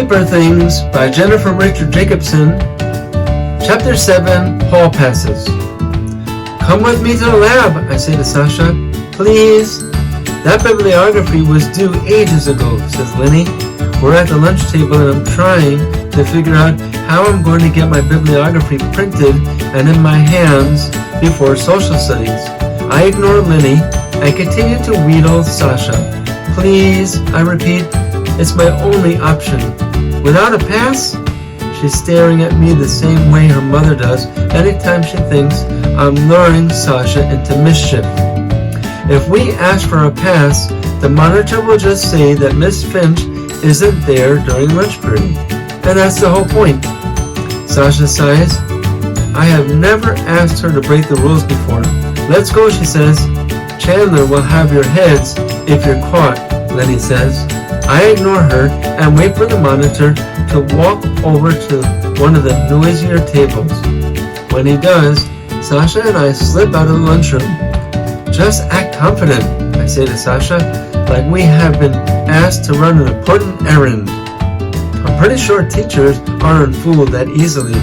Paper Things by Jennifer Richard Jacobson. Chapter 7, Hall Passes. Come with me to the lab, I say to Sasha. Please. That bibliography was due ages ago, says Lenny. We're at the lunch table and I'm trying to figure out how I'm going to get my bibliography printed and in my hands before social studies. I ignore Lenny and continue to wheedle Sasha. Please, I repeat, it's my only option. Without a pass? She's staring at me the same way her mother does anytime she thinks I'm luring Sasha into mischief. If we ask for a pass, the monitor will just say that Miss Finch isn't there during lunch period. And that's the whole point. Sasha sighs. I have never asked her to break the rules before. Let's go, she says. Chandler will have your heads if you're caught, Lenny says. I ignore her and wait for the monitor to walk over to one of the noisier tables. When he does, Sasha and I slip out of the lunchroom. Just act confident, I say to Sasha, like we have been asked to run an important errand. I'm pretty sure teachers aren't fooled that easily,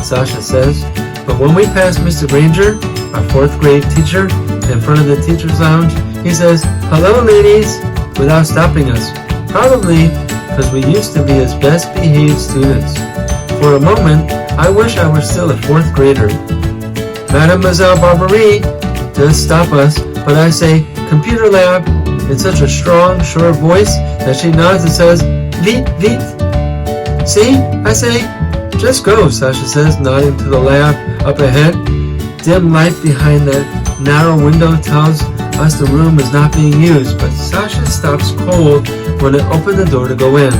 Sasha says. But when we pass Mr. Granger, our 4th grade teacher, in front of the teacher's lounge, he says, hello ladies, without stopping us. Probably because we used to be his best behaved students. For a moment, I wish I were still a 4th grader. Mademoiselle Barberie does stop us, but I say, computer lab, in such a strong, sure voice that she nods and says, vite, vite. See, I say, just go, Sasha says, nodding to the lab up ahead. Dim light behind that narrow window tells us the room is not being used, but Sasha stops cold when I open the door to go in.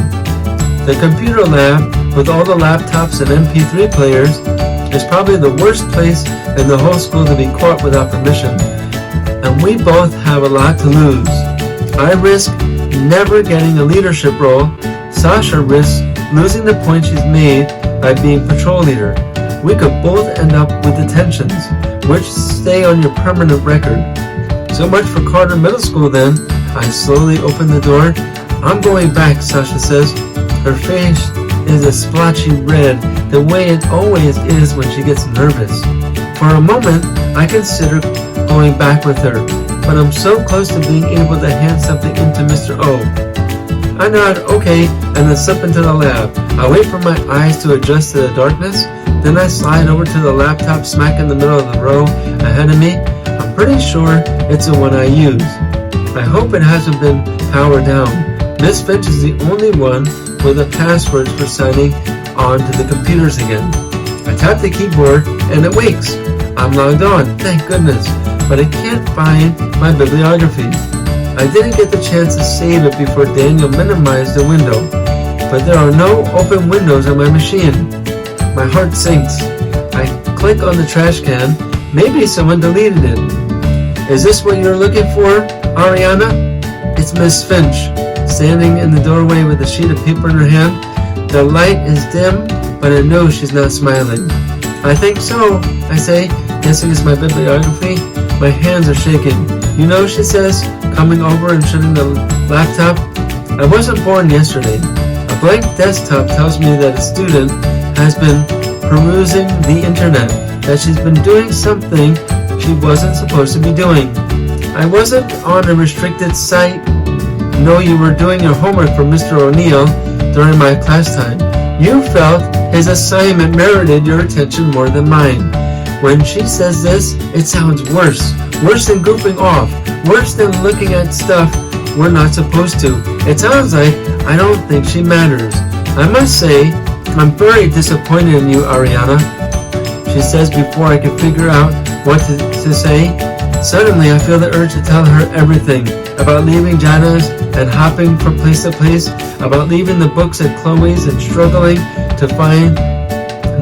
The computer lab, with all the laptops and MP3 players, is probably the worst place in the whole school to be caught without permission. And we both have a lot to lose. I risk never getting a leadership role. Sasha risks losing the point she's made by being patrol leader. We could both end up with detentions, which stay on your permanent record. So much for Carter Middle School then. I slowly open the door. I'm going back, Sasha says. Her face is a splotchy red, the way it always is when she gets nervous. For a moment, I consider going back with her, but I'm so close to being able to hand something into Mr. O. I nod, okay, and then slip into the lab. I wait for my eyes to adjust to the darkness, then I slide over to the laptop smack in the middle of the row ahead of me. I'm pretty sure it's the one I use. I hope it hasn't been powered down. Miss Finch is the only one with the passwords for signing on to the computers again. I tap the keyboard and it wakes. I'm logged on, thank goodness, but I can't find my bibliography. I didn't get the chance to save it before Daniel minimized the window, but there are no open windows on my machine. My heart sinks. I click on the trash can. Maybe someone deleted it. Is this what you're looking for, Ariana? It's Miss Finch, standing in the doorway with a sheet of paper in her hand. The light is dim, but I know she's not smiling. I think so, I say, guessing it's my bibliography. My hands are shaking. You know, she says, coming over and shutting the laptop. I wasn't born yesterday. A blank desktop tells me that a student has been perusing the internet, that she's been doing something she wasn't supposed to be doing. I wasn't on a restricted site. No, you were doing your homework for Mr. O'Neill during my class time. You felt his assignment merited your attention more than mine. When she says this, it sounds worse. Worse than goofing off. Worse than looking at stuff we're not supposed to. It sounds like I don't think she matters. I must say, I'm very disappointed in you, Ariana, she says before I can figure out what to say. Suddenly, I feel the urge to tell her everything about leaving Jana's and hopping from place to place, about leaving the books at Chloe's and struggling to find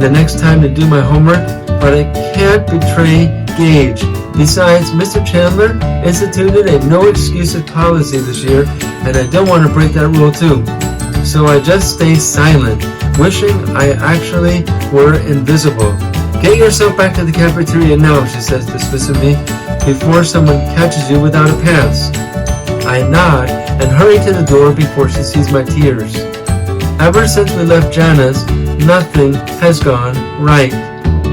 the next time to do my homework, but I can't betray Gage. Besides, Mr. Chandler instituted a no excuses policy this year, and I don't want to break that rule too. So I just stay silent, wishing I actually were invisible. Get yourself back to the cafeteria now, she says dismissively, before someone catches you without a pass. I nod and hurry to the door before she sees my tears. Ever since we left Janice, nothing has gone right.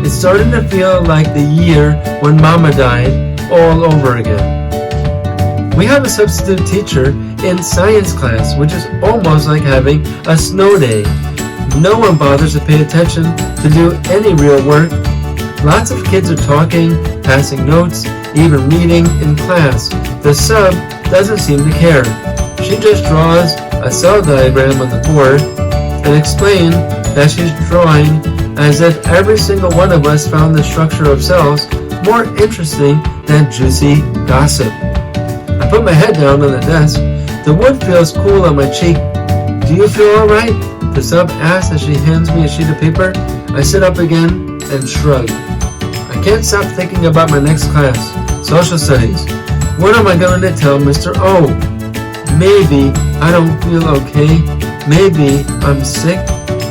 It's starting to feel like the year when Mama died all over again. We have a substitute teacher in science class, which is almost like having a snow day. No one bothers to pay attention to do any real work. Lots of kids are talking, passing notes, even reading in class. The sub doesn't seem to care. She just draws a cell diagram on the board and explains that she's drawing as if every single one of us found the structure of cells more interesting than juicy gossip. I put my head down on the desk. The wood feels cool on my cheek. Do you feel alright? The sub asks as she hands me a sheet of paper. I sit up again and shrug. I can't stop thinking about my next class, social studies. What am I going to tell Mr. O? Maybe I don't feel okay. Maybe I'm sick.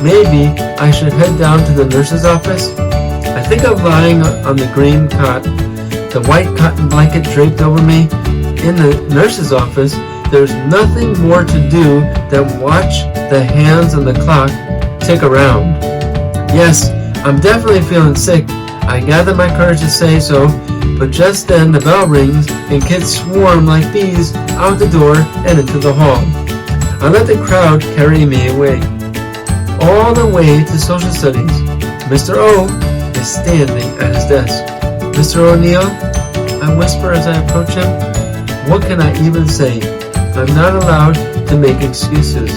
Maybe I should head down to the nurse's office. I think of lying on the green cot, the white cotton blanket draped over me. In the nurse's office, there's nothing more to do than watch the hands on the clock tick around. Yes, I'm definitely feeling sick. I gather my courage to say so, but just then the bell rings and kids swarm like bees out the door and into the hall. I let the crowd carry me away, all the way to social studies. Mr. O is standing at his desk. Mr. O'Neill, I whisper as I approach him. What can I even say? I'm not allowed to make excuses.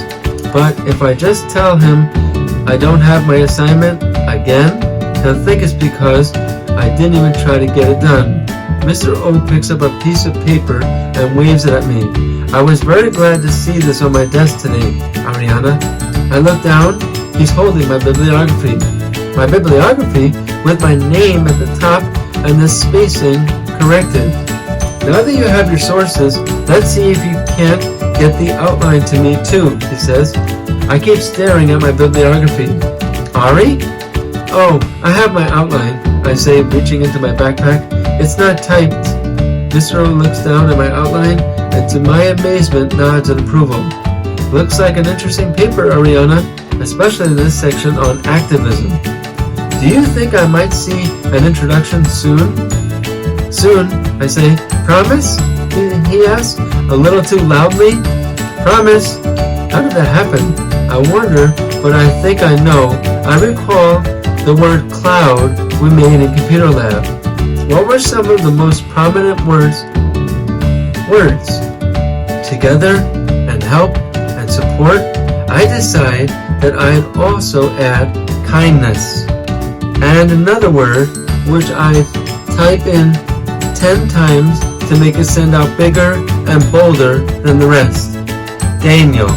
But if I just tell him I don't have my assignment again, he'll think it's because I didn't even try to get it done. Mr. O picks up a piece of paper and waves it at me. I was very glad to see this on my desk today, Ariana. I look down. He's holding my bibliography. My bibliography with my name at the top and the spacing corrected. Now that you have your sources, let's see if you can't get the outline to me too, he says. I keep staring at my bibliography. Ari? Oh, I have my outline, I say, reaching into my backpack. It's not typed. Mr. O looks down at my outline and to my amazement nods in approval. Looks like an interesting paper, Ariana, especially this section on activism. Do you think I might see an introduction soon? Soon, I say. Promise? He asks, a little too loudly. Promise? How did that happen? I wonder, but I think I know. I recall the word cloud we made in computer lab. What were some of the most prominent words? Words. Together and help and support. I decide that I'd also add kindness. And another word, which I type in 10 times to make it stand out bigger and bolder than the rest. Daniel.